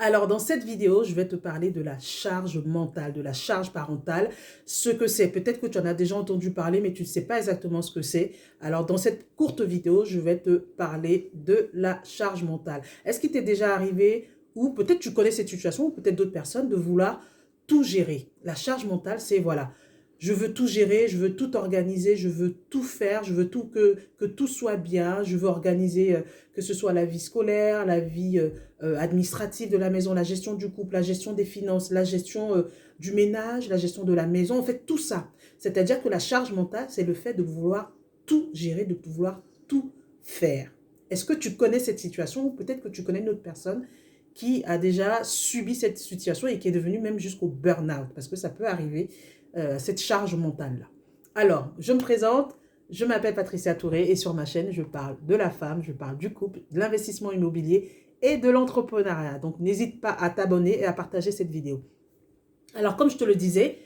Alors, dans cette vidéo, je vais te parler de la charge mentale, de la charge parentale, ce que c'est. Peut-être que tu en as déjà entendu parler, mais tu ne sais pas exactement ce que c'est. Alors, dans cette courte vidéo, je vais te parler de la charge mentale. Est-ce qu'il t'est déjà arrivé, ou peut-être tu connais cette situation, ou peut-être d'autres personnes, de vouloir tout gérer? La charge mentale, c'est voilà. Je veux tout gérer, je veux tout organiser, je veux tout faire, je veux que tout soit bien, je veux organiser que ce soit la vie scolaire, la vie administrative de la maison, la gestion du couple, la gestion des finances, la gestion du ménage, la gestion de la maison, en fait tout ça. C'est-à-dire que la charge mentale, c'est le fait de vouloir tout gérer, de pouvoir tout faire. Est-ce que tu connais cette situation ou peut-être que tu connais une autre personne qui a déjà subi cette situation et qui est devenue même jusqu'au burn-out, parce que ça peut arriver, cette charge mentale-là. Alors, je me présente, je m'appelle Patricia Touré et sur ma chaîne, je parle de la femme, je parle du couple, de l'investissement immobilier et de l'entrepreneuriat. Donc, n'hésite pas à t'abonner et à partager cette vidéo. Alors, comme je te le disais,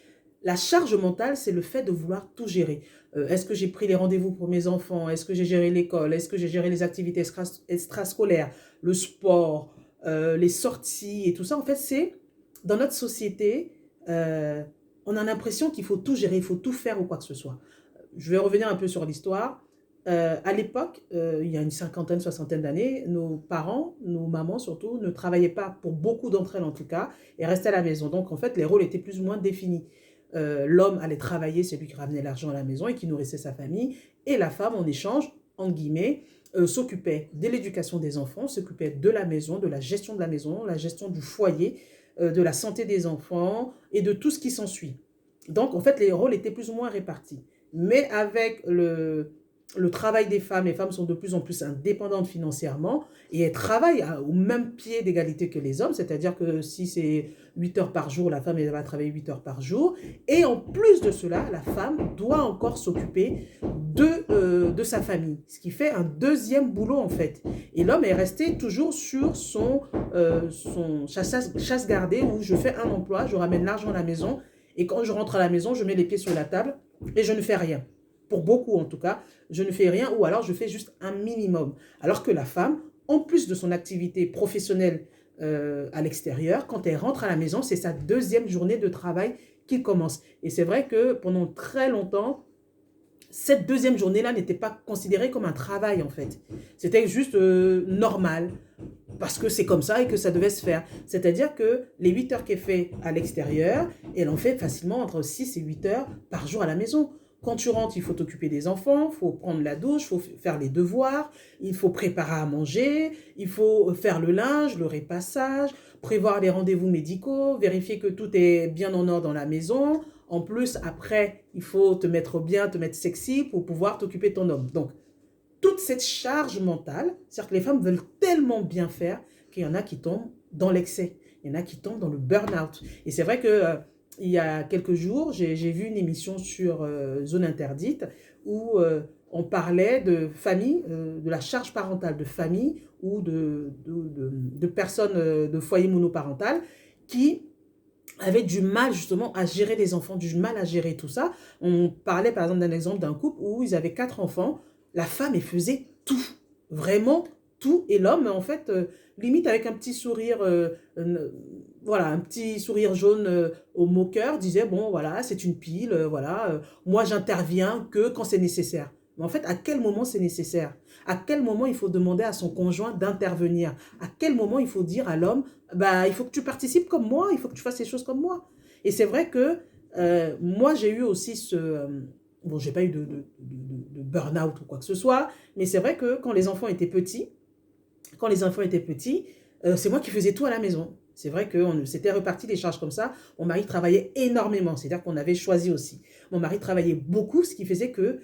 la charge mentale, c'est le fait de vouloir tout gérer. Est-ce que j'ai pris les rendez-vous pour mes enfants? Est-ce que j'ai géré l'école? Est-ce que j'ai géré les activités extrascolaires, le sport, les sorties et tout ça? En fait, c'est dans notre société, on a l'impression qu'il faut tout gérer, il faut tout faire ou quoi que ce soit. Je vais revenir un peu sur l'histoire. À l'époque, il y a une cinquantaine, soixantaine d'années, nos parents, nos mamans surtout, ne travaillaient pas, pour beaucoup d'entre elles en tout cas, et restaient à la maison. Donc en fait, les rôles étaient plus ou moins définis. L'homme allait travailler, c'est lui qui ramenait l'argent à la maison et qui nourrissait sa famille, et la femme, en échange, en guillemets, s'occupait de l'éducation des enfants, s'occupait de la maison, de la gestion, la gestion du foyer, de la santé des enfants et de tout ce qui s'ensuit. Donc en fait, les rôles étaient plus ou moins répartis. Mais avec le travail des femmes, les femmes sont de plus en plus indépendantes financièrement et elles travaillent au même pied d'égalité que les hommes, c'est-à-dire que si c'est 8 heures par jour, la femme elle va travailler 8 heures par jour. Et en plus de cela, la femme doit encore s'occuper de sa famille, ce qui fait un deuxième boulot en fait. Et l'homme est resté toujours sur son chasse gardée où je fais un emploi, je ramène l'argent à la maison et quand je rentre à la maison, je mets les pieds sur la table et je ne fais rien. Pour beaucoup en tout cas, je ne fais rien ou alors je fais juste un minimum. Alors que la femme, en plus de son activité professionnelle à l'extérieur, quand elle rentre à la maison, c'est sa deuxième journée de travail qui commence. Et c'est vrai que pendant très longtemps, cette deuxième journée-là n'était pas considérée comme un travail en fait. C'était juste normal parce que c'est comme ça et que ça devait se faire. C'est-à-dire que les 8 heures qu'elle fait à l'extérieur, elle en fait facilement entre 6 et 8 heures par jour à la maison. Quand tu rentres, il faut t'occuper des enfants, il faut prendre la douche, il faut faire les devoirs, il faut préparer à manger, il faut faire le linge, le repassage, prévoir les rendez-vous médicaux, vérifier que tout est bien en ordre dans la maison. En plus, après, il faut te mettre bien, te mettre sexy pour pouvoir t'occuper de ton homme. Donc, toute cette charge mentale, c'est-à-dire que les femmes veulent tellement bien faire qu'il y en a qui tombent dans l'excès, il y en a qui tombent dans le burn-out. Et c'est vrai que il y a quelques jours, j'ai vu une émission sur Zone Interdite où on parlait de famille, de la charge parentale de famille ou de personnes de foyer monoparental qui avaient du mal justement à gérer les enfants, du mal à gérer tout ça. On parlait par exemple d'un exemple d'un couple où ils avaient 4 enfants, la femme elle faisait tout, vraiment tout, et l'homme en fait limite avec un petit sourire, voilà, un petit sourire jaune au moqueur, disait bon voilà c'est une pile, voilà, moi j'interviens que quand c'est nécessaire. Mais en fait, à quel moment c'est nécessaire? À quel moment il faut demander à son conjoint d'intervenir? À quel moment il faut dire à l'homme, bah, il faut que tu participes comme moi, il faut que tu fasses les choses comme moi? Et c'est vrai que moi, j'ai eu aussi bon, j'ai pas eu de burn-out ou quoi que ce soit, mais c'est vrai que quand les enfants étaient petits, c'est moi qui faisais tout à la maison. C'est vrai que s'était reparti les charges comme ça. Mon mari travaillait énormément, c'est-à-dire qu'on avait choisi aussi. Mon mari travaillait beaucoup, ce qui faisait que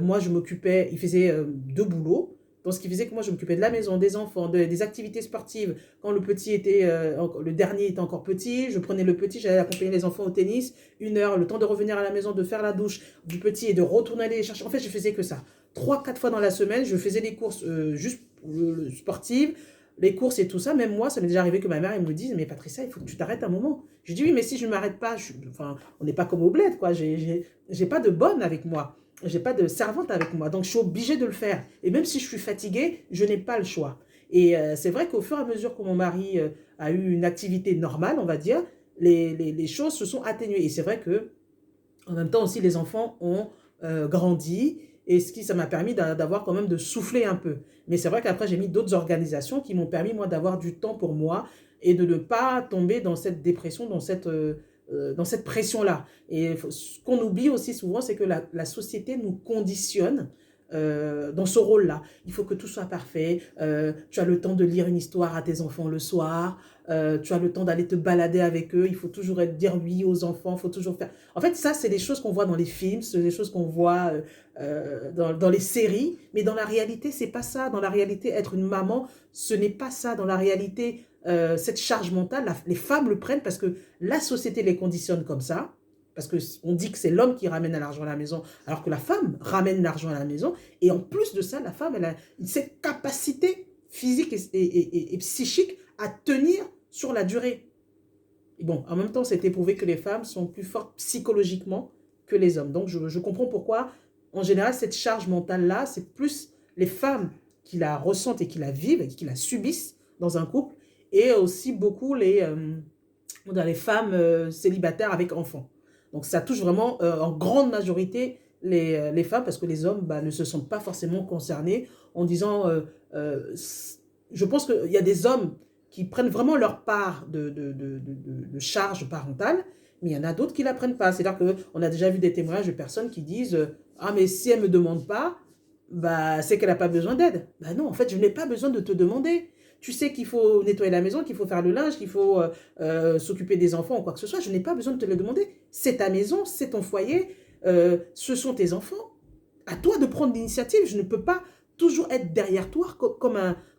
moi, je m'occupais, il faisait 2 boulots. Donc, ce qui faisait que moi, je m'occupais de la maison, des enfants, des activités sportives. Quand le dernier était encore petit, je prenais le petit, j'allais accompagner les enfants au tennis, 1 heure, le temps de revenir à la maison, de faire la douche du petit et de retourner aller les chercher. En fait, je faisais que ça. 3, 4 fois dans la semaine, je faisais des courses juste sportives, les courses et tout ça. Même moi, ça m'est déjà arrivé que ma mère elle me dise, mais Patricia, il faut que tu t'arrêtes un moment. Je dis oui, mais si je ne m'arrête pas, enfin, on n'est pas comme au bled, quoi. J'ai pas de bonne avec moi. J'ai pas de servante avec moi. Donc, je suis obligée de le faire. Et même si je suis fatiguée, je n'ai pas le choix. Et c'est vrai qu'au fur et à mesure que mon mari a eu une activité normale, on va dire, les choses se sont atténuées. Et c'est vrai que en même temps aussi, les enfants ont grandi et ça m'a permis d'avoir quand même de souffler un peu. Mais c'est vrai qu'après, j'ai mis d'autres organisations qui m'ont permis, moi, d'avoir du temps pour moi et de ne pas tomber dans cette dépression, dans cette pression-là. Et ce qu'on oublie aussi souvent, c'est que la société nous conditionne dans ce rôle-là. Il faut que tout soit parfait. Tu as le temps de lire une histoire à tes enfants le soir. Tu as le temps d'aller te balader avec eux. Il faut toujours dire oui aux enfants. Il faut toujours faire... En fait, ça, c'est des choses qu'on voit dans les films. C'est des choses qu'on voit dans les séries. Mais dans la réalité, c'est pas ça. Dans la réalité, être une maman, ce n'est pas ça. Dans la réalité, cette charge mentale, les femmes le prennent parce que la société les conditionne comme ça. Parce qu'on dit que c'est l'homme qui ramène l'argent à la maison, alors que la femme ramène l'argent à la maison. Et en plus de ça, la femme, elle a cette capacité physique et psychique à tenir sur la durée. Et bon, en même temps, c'est éprouvé que les femmes sont plus fortes psychologiquement que les hommes. Donc, je comprends pourquoi, en général, cette charge mentale-là, c'est plus les femmes qui la ressentent et qui la vivent, et qui la subissent dans un couple, et aussi beaucoup les femmes célibataires avec enfants. Donc, ça touche vraiment en grande majorité les femmes parce que les hommes ne se sentent pas forcément concernés en disant je pense qu'il y a des hommes qui prennent vraiment leur part de charge parentale, mais il y en a d'autres qui ne la prennent pas. C'est-à-dire qu'on a déjà vu des témoignages de personnes qui disent ah, mais si elle ne me demande pas, c'est qu'elle n'a pas besoin d'aide. Non, en fait, je n'ai pas besoin de te demander. Tu sais qu'il faut nettoyer la maison, qu'il faut faire le linge, qu'il faut s'occuper des enfants ou quoi que ce soit. Je n'ai pas besoin de te le demander. C'est ta maison, c'est ton foyer, ce sont tes enfants. À toi de prendre l'initiative. Je ne peux pas toujours être derrière toi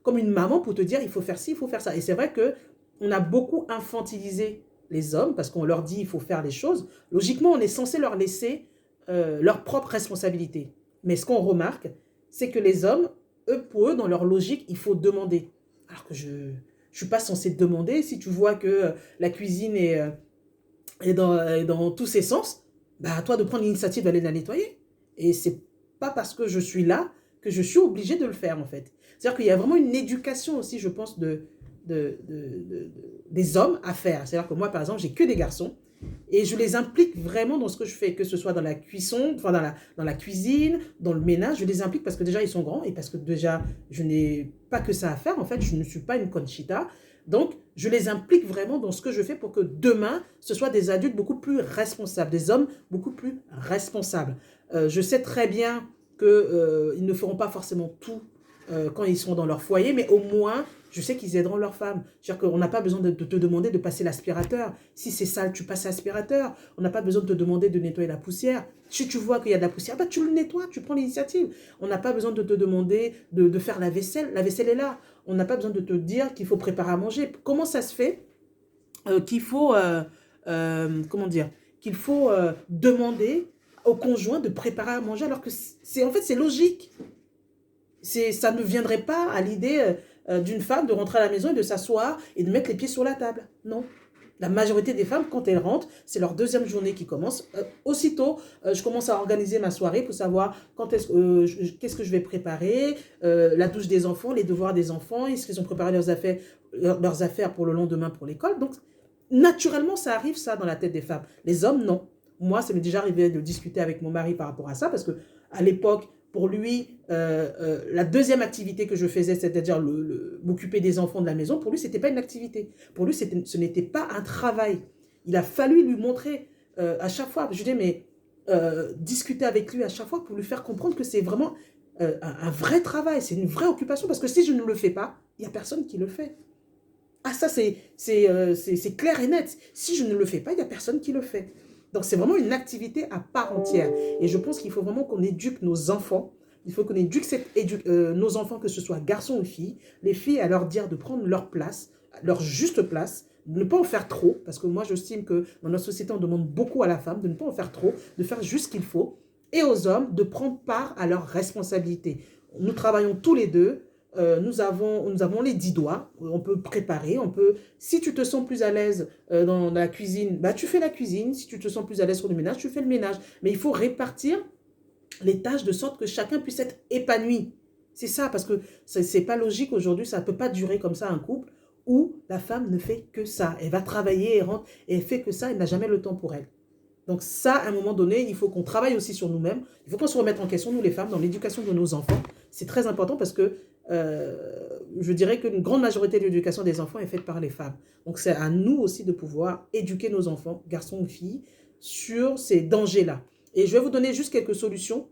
comme une maman pour te dire il faut faire ci, il faut faire ça. Et c'est vrai qu'on a beaucoup infantilisé les hommes parce qu'on leur dit il faut faire les choses. Logiquement, on est censé leur laisser leur propre responsabilité. Mais ce qu'on remarque, c'est que les hommes, pour eux, dans leur logique, il faut demander. Alors que je ne suis pas censée demander. Si tu vois que la cuisine est dans tous ses sens, à toi de prendre l'initiative d'aller la nettoyer. Et c'est pas parce que je suis là que je suis obligée de le faire, en fait. C'est-à-dire qu'il y a vraiment une éducation aussi, je pense, des hommes à faire. C'est-à-dire que moi, par exemple, j'ai que des garçons et je les implique vraiment dans ce que je fais, que ce soit dans la cuisson, enfin dans la cuisine, dans le ménage. Je les implique parce que déjà, ils sont grands et parce que déjà, je n'ai pas que ça à faire. En fait, je ne suis pas une Conchita. Donc, je les implique vraiment dans ce que je fais pour que demain, ce soit des adultes beaucoup plus responsables, des hommes beaucoup plus responsables. Je sais très bien qu'ils ne feront pas forcément tout quand ils seront dans leur foyer, mais au moins, je sais qu'ils aideront leurs femmes. C'est-à-dire qu'on n'a pas besoin de te demander de passer l'aspirateur. Si c'est sale, tu passes l'aspirateur. On n'a pas besoin de te demander de nettoyer la poussière. Si tu vois qu'il y a de la poussière, tu le nettoies, tu prends l'initiative. On n'a pas besoin de te demander de faire la vaisselle. La vaisselle est là. On n'a pas besoin de te dire qu'il faut préparer à manger. Comment ça se fait qu'il faut, comment dire, qu'il faut demander au conjoint de préparer à manger alors que en fait, c'est logique. Ça ne viendrait pas à l'idée d'une femme de rentrer à la maison et de s'asseoir et de mettre les pieds sur la table. Non. La majorité des femmes, quand elles rentrent, c'est leur deuxième journée qui commence. Aussitôt, je commence à organiser ma soirée pour savoir qu'est-ce que je vais préparer, la douche des enfants, les devoirs des enfants, est-ce qu'ils ont préparé leurs affaires pour le lendemain pour l'école. Donc, naturellement, ça arrive ça dans la tête des femmes. Les hommes, non. Moi, ça m'est déjà arrivé de discuter avec mon mari par rapport à ça parce que à l'époque, pour lui, la deuxième activité que je faisais, c'est-à-dire m'occuper des enfants de la maison, pour lui, ce n'était pas une activité. Pour lui, ce n'était pas un travail. Il a fallu lui montrer à chaque fois, je dis, mais discuter avec lui à chaque fois pour lui faire comprendre que c'est vraiment un vrai travail, c'est une vraie occupation, parce que si je ne le fais pas, il n'y a personne qui le fait. Ah, ça, c'est clair et net. Si je ne le fais pas, il n'y a personne qui le fait. Donc, c'est vraiment une activité à part entière. Et je pense qu'il faut vraiment qu'on éduque nos enfants. Il faut qu'on éduque nos enfants, que ce soit garçons ou filles. Les filles, à leur dire de prendre leur place, leur juste place, de ne pas en faire trop. Parce que moi, j'estime que dans notre société, on demande beaucoup à la femme de ne pas en faire trop, de faire juste ce qu'il faut. Et aux hommes, de prendre part à leurs responsabilités. Nous travaillons tous les deux. Nous avons les 10 doigts, on peut préparer, si tu te sens plus à l'aise dans la cuisine, tu fais la cuisine, si tu te sens plus à l'aise sur le ménage, tu fais le ménage. Mais il faut répartir les tâches de sorte que chacun puisse être épanoui. C'est ça, parce que c'est pas logique aujourd'hui, ça ne peut pas durer comme ça un couple où la femme ne fait que ça. Elle va travailler, elle rentre, et elle fait que ça, elle n'a jamais le temps pour elle. Donc ça, à un moment donné, il faut qu'on travaille aussi sur nous-mêmes. Il faut qu'on se remette en question, nous les femmes, dans l'éducation de nos enfants. C'est très important parce que je dirais qu'une grande majorité de l'éducation des enfants est faite par les femmes. Donc c'est à nous aussi de pouvoir éduquer nos enfants, garçons ou filles, sur ces dangers-là. Et je vais vous donner juste quelques solutions,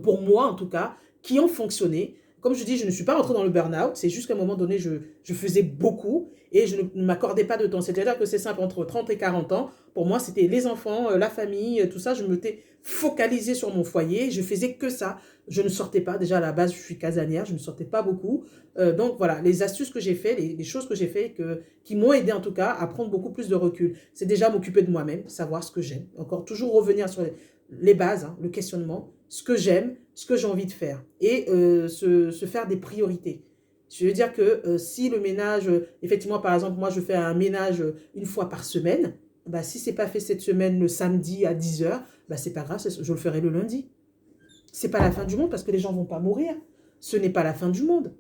pour moi en tout cas, qui ont fonctionné. Comme je dis, je ne suis pas rentrée dans le burn-out, c'est juste qu'à un moment donné, je faisais beaucoup et je ne m'accordais pas de temps. C'est-à-dire que c'est simple, entre 30 et 40 ans, pour moi, c'était les enfants, la famille, tout ça. Je m'étais focalisée sur mon foyer, je faisais que ça. Je ne sortais pas, déjà à la base, je suis casanière, je ne sortais pas beaucoup. Donc voilà, les astuces que j'ai fait, les choses que j'ai fait, qui m'ont aidé en tout cas à prendre beaucoup plus de recul. C'est déjà m'occuper de moi-même, savoir ce que j'aime. Encore toujours revenir sur les bases, hein, le questionnement, ce que j'aime, ce que j'ai envie de faire et se faire des priorités. Je veux dire que si le ménage, effectivement, par exemple, moi, je fais un ménage une fois par semaine, bah, si ce n'est pas fait cette semaine, le samedi à 10 heures, bah, c'est pas grave, je le ferai le lundi. C'est pas la fin du monde parce que les gens vont pas mourir. Ce n'est pas la fin du monde.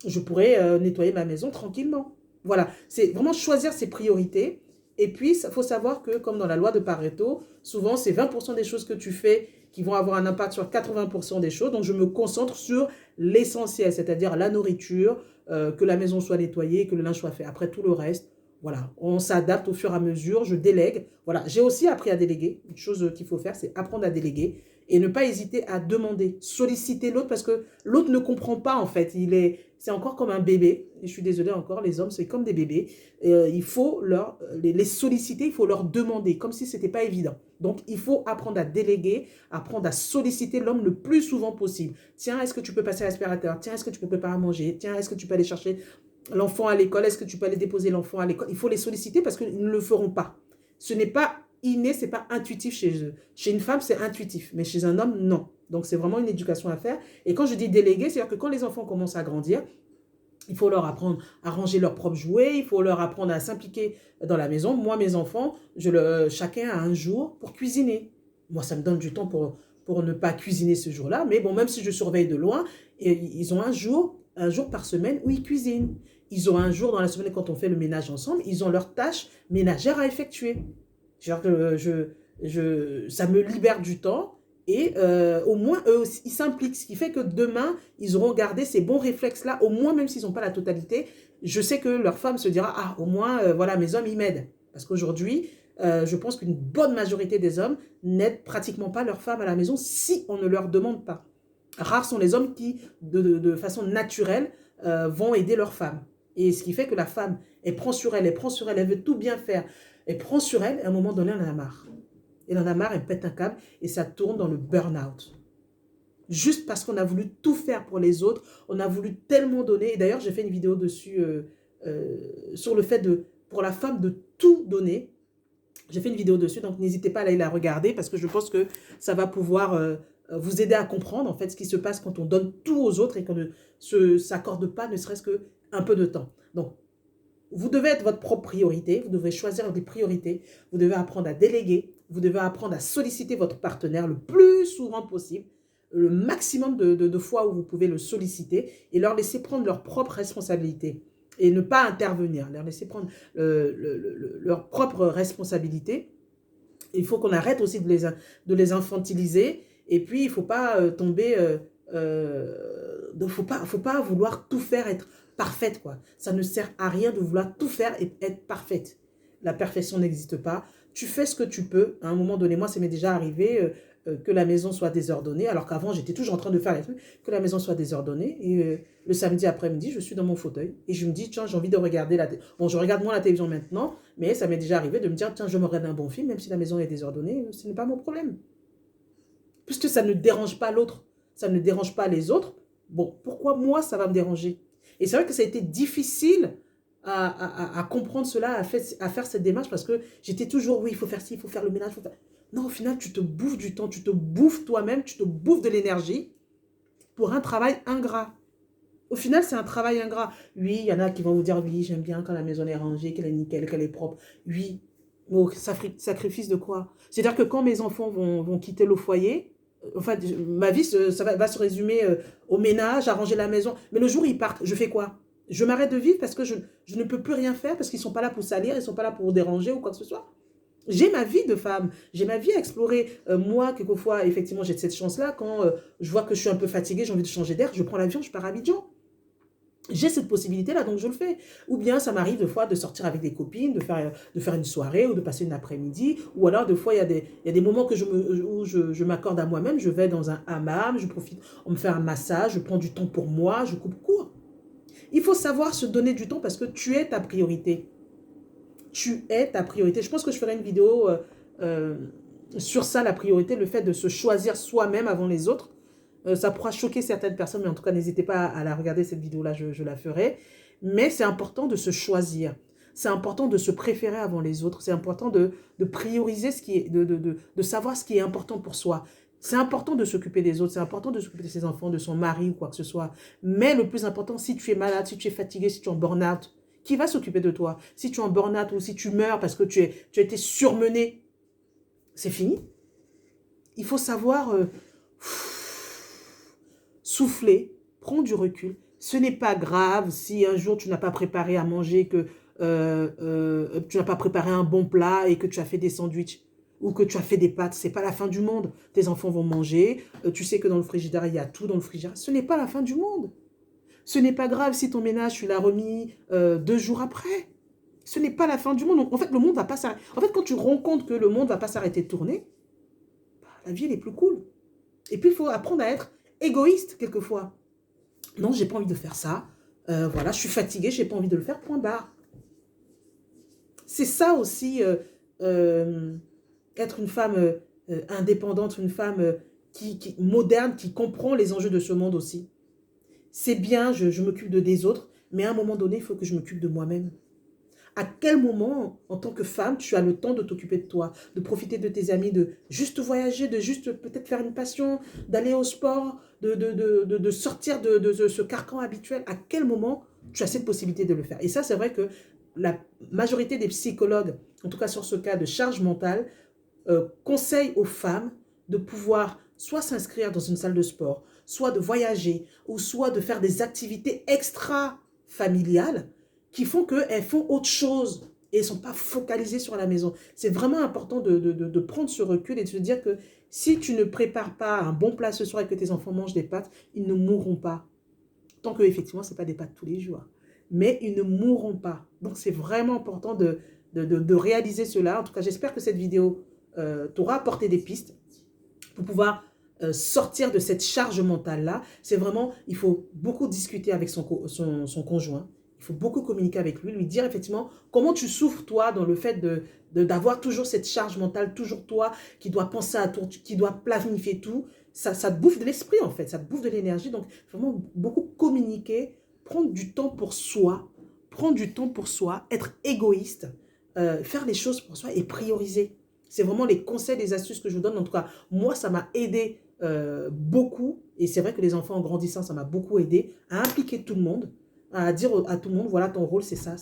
Je pourrais nettoyer ma maison tranquillement. Voilà, c'est vraiment choisir ses priorités. Et puis, il faut savoir que, comme dans la loi de Pareto, souvent, c'est 20% des choses que tu fais qui vont avoir un impact sur 80% des choses. Donc, je me concentre sur l'essentiel, c'est-à-dire la nourriture, que la maison soit nettoyée, que le linge soit fait. Après, tout le reste, voilà, on s'adapte au fur et à mesure, je délègue. Voilà, j'ai aussi appris à déléguer. Une chose qu'il faut faire, c'est apprendre à déléguer et ne pas hésiter à demander, solliciter l'autre parce que l'autre ne comprend pas en fait. C'est encore comme un bébé. Et je suis désolée encore, les hommes, c'est comme des bébés. Il faut les solliciter, il faut leur demander, comme si ce n'était pas évident. Donc, il faut apprendre à déléguer, apprendre à solliciter l'homme le plus souvent possible. Tiens, est-ce que tu peux passer à l'aspirateur? Tiens, est-ce que tu peux préparer à manger? Tiens, est-ce que tu peux aller chercher l'enfant à l'école? Est-ce que tu peux aller déposer l'enfant à l'école? Il faut les solliciter parce qu'ils ne le feront pas. Ce n'est pas inné, ce n'est pas intuitif chez eux. Chez une femme, c'est intuitif, mais chez un homme, non. Donc, c'est vraiment une éducation à faire. Et quand je dis déléguer, c'est-à-dire que quand les enfants commencent à grandir, il faut leur apprendre à ranger leurs propres jouets, il faut leur apprendre à s'impliquer dans la maison. Moi, mes enfants, chacun a un jour pour cuisiner. Moi, ça me donne du temps pour ne pas cuisiner ce jour-là. Mais bon, même si je surveille de loin, ils ont un jour par semaine où ils cuisinent. Ils ont un jour dans la semaine quand on fait le ménage ensemble, ils ont leurs tâches ménagères à effectuer. Genre que ça me libère du temps et au moins eux aussi, ils s'impliquent. Ce qui fait que demain, ils auront gardé ces bons réflexes-là, au moins même s'ils n'ont pas la totalité. Je sais que leur femme se dira, ah, au moins, voilà, mes hommes, ils m'aident. Parce qu'aujourd'hui, je pense qu'une bonne majorité des hommes n'aident pratiquement pas leur femme à la maison si on ne leur demande pas. Rares sont les hommes qui, de façon naturelle, vont aider leur femme. Et ce qui fait que la femme, elle prend sur elle, elle veut tout bien faire. Elle prend sur elle, et à un moment donné, elle en a marre. Elle en a marre, elle pète un câble, et ça tourne dans le burn-out. Juste parce qu'on a voulu tout faire pour les autres, on a voulu tellement donner. Et d'ailleurs, j'ai fait une vidéo dessus, sur le fait pour la femme de tout donner. J'ai fait une vidéo dessus, donc n'hésitez pas à aller la regarder, parce que je pense que ça va pouvoir vous aider à comprendre en fait ce qui se passe quand on donne tout aux autres et qu'on ne s'accorde pas ne serait-ce qu'un peu de temps. Donc, vous devez être votre propre priorité, vous devez choisir des priorités, vous devez apprendre à déléguer, vous devez apprendre à solliciter votre partenaire le plus souvent possible, le maximum de fois où vous pouvez le solliciter et leur laisser prendre leurs propres responsabilités et ne pas intervenir, leur laisser prendre leurs propres responsabilités. Il faut qu'on arrête aussi de les infantiliser et puis il ne faut pas tomber... faut pas vouloir tout faire, être parfaite, quoi. Ça ne sert à rien de vouloir tout faire et être parfaite. La perfection n'existe pas. Tu fais ce que tu peux. À un moment donné, moi, ça m'est déjà arrivé que la maison soit désordonnée, alors qu'avant, j'étais toujours en train de faire les trucs, que la maison soit désordonnée. Et le samedi après-midi, je suis dans mon fauteuil et je me dis, tiens, j'ai envie de regarder la télévision. Bon, je regarde moins la télévision maintenant, mais ça m'est déjà arrivé de me dire, tiens, je me regarde un bon film, même si la maison est désordonnée, ce n'est pas mon problème. Puisque ça ne dérange pas l'autre, ça ne dérange pas les autres, bon, pourquoi moi, ça va me déranger? Et c'est vrai que ça a été difficile à comprendre cela, à faire cette démarche, parce que j'étais toujours, oui, il faut faire ci, il faut faire le ménage. Non, au final, tu te bouffes du temps, tu te bouffes toi-même, tu te bouffes de l'énergie pour un travail ingrat. Au final, c'est un travail ingrat. Oui, il y en a qui vont vous dire, oui, j'aime bien quand la maison est rangée, qu'elle est nickel, qu'elle est propre. Oui, mais au sacrifice de quoi? C'est-à-dire que quand mes enfants vont quitter le foyer, Enfin, ma vie, va se résumer au ménage, à ranger la maison. Mais le jour où ils partent, je fais quoi? Je m'arrête de vivre parce que je ne peux plus rien faire, parce qu'ils ne sont pas là pour salir, ils ne sont pas là pour déranger ou quoi que ce soit. J'ai ma vie de femme, j'ai ma vie à explorer. Moi, quelquefois, effectivement, j'ai cette chance-là. Quand je vois que je suis un peu fatiguée, j'ai envie de changer d'air, je prends l'avion, je pars à Abidjan. J'ai cette possibilité-là, donc je le fais. Ou bien, ça m'arrive des fois de sortir avec des copines, de faire une soirée ou de passer une après-midi. Ou alors, des fois, il y a des moments que où je m'accorde à moi-même. Je vais dans un hammam, je profite, on me fait un massage, je prends du temps pour moi, je coupe court. Il faut savoir se donner du temps parce que tu es ta priorité. Tu es ta priorité. Je pense que je ferai une vidéo euh, sur ça, la priorité, le fait de se choisir soi-même avant les autres. Ça pourra choquer certaines personnes, mais en tout cas, n'hésitez pas à la regarder, cette vidéo-là, je la ferai. Mais c'est important de se choisir. C'est important de se préférer avant les autres. C'est important de prioriser ce qui est, de savoir ce qui est important pour soi. C'est important de s'occuper des autres, c'est important de s'occuper de ses enfants, de son mari ou quoi que ce soit. Mais le plus important, si tu es malade, si tu es fatigué, si tu es en burn-out, qui va s'occuper de toi? Si tu es en burn-out ou si tu meurs parce que tu as été surmené, c'est fini. Il faut savoir souffler, prendre du recul. Ce n'est pas grave si un jour tu n'as pas préparé à manger, que tu n'as pas préparé un bon plat et que tu as fait des sandwichs ou que tu as fait des pâtes. Ce n'est pas la fin du monde. Tes enfants vont manger. Tu sais que dans le frigidaire, il y a tout dans le frigidaire. Ce n'est pas la fin du monde. Ce n'est pas grave si ton ménage, tu l'as remis 2 jours après. Ce n'est pas la fin du monde. Donc, en fait, le monde va pas s'arrêter. En fait, quand tu rends compte que le monde va pas s'arrêter de tourner, bah, la vie, elle est plus cool. Et puis, il faut apprendre à être égoïste, quelquefois. Non, j'ai pas envie de faire ça. Voilà, je suis fatiguée, j'ai pas envie de le faire, point barre. C'est ça aussi, être une femme indépendante, une femme moderne, qui comprend les enjeux de ce monde aussi. C'est bien, je m'occupe des autres, mais à un moment donné, il faut que je m'occupe de moi-même. À quel moment, en tant que femme, tu as le temps de t'occuper de toi, de profiter de tes amis, de juste voyager, de juste peut-être faire une passion, d'aller au sport, de sortir de ce carcan habituel? À quel moment tu as cette possibilité de le faire? Et ça, c'est vrai que la majorité des psychologues, en tout cas sur ce cas de charge mentale, conseillent aux femmes de pouvoir soit s'inscrire dans une salle de sport, soit de voyager, ou soit de faire des activités extra-familiales qui font qu'elles font autre chose et elles ne sont pas focalisées sur la maison. C'est vraiment important de prendre ce recul et de se dire que si tu ne prépares pas un bon plat ce soir et que tes enfants mangent des pâtes, ils ne mourront pas. Tant que, effectivement, ce n'est pas des pâtes tous les jours. Mais ils ne mourront pas. Donc, c'est vraiment important de réaliser cela. En tout cas, j'espère que cette vidéo t'aura apporté des pistes pour pouvoir sortir de cette charge mentale-là. C'est vraiment, il faut beaucoup discuter avec son conjoint. Il faut beaucoup communiquer avec lui dire effectivement comment tu souffres, toi, dans le fait d'avoir toujours cette charge mentale, toujours toi qui dois penser à tout, qui dois planifier tout. Ça te bouffe de l'esprit, en fait. Ça te bouffe de l'énergie. Donc, vraiment, beaucoup communiquer, prendre du temps pour soi, être égoïste, faire les choses pour soi et prioriser. C'est vraiment les conseils, les astuces que je vous donne. En tout cas, moi, ça m'a aidé beaucoup. Et c'est vrai que les enfants en grandissant, ça m'a beaucoup aidé à impliquer tout le monde, à dire à tout le monde, voilà, ton rôle, c'est ça,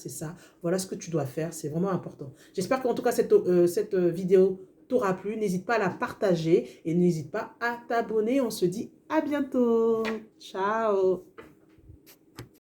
voilà ce que tu dois faire, c'est vraiment important. J'espère qu'en tout cas, cette vidéo t'aura plu. N'hésite pas à la partager et n'hésite pas à t'abonner. On se dit à bientôt. Ciao.